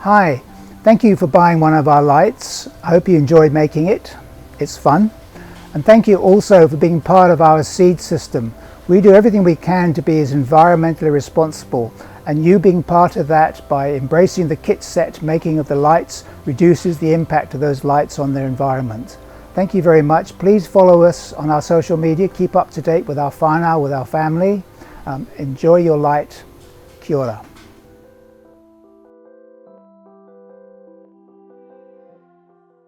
Hi, thank you for buying one of our lights. I hope you enjoyed making it. It's fun. And thank you also for being part of our seed system. We do everything we can to be as environmentally responsible, and you being part of that by embracing the kit set making of the lights reduces the impact of those lights on their environment. Thank you very much. Please follow us on our social media. Keep up to date with our whānau, with our family. Enjoy your light. Kia ora.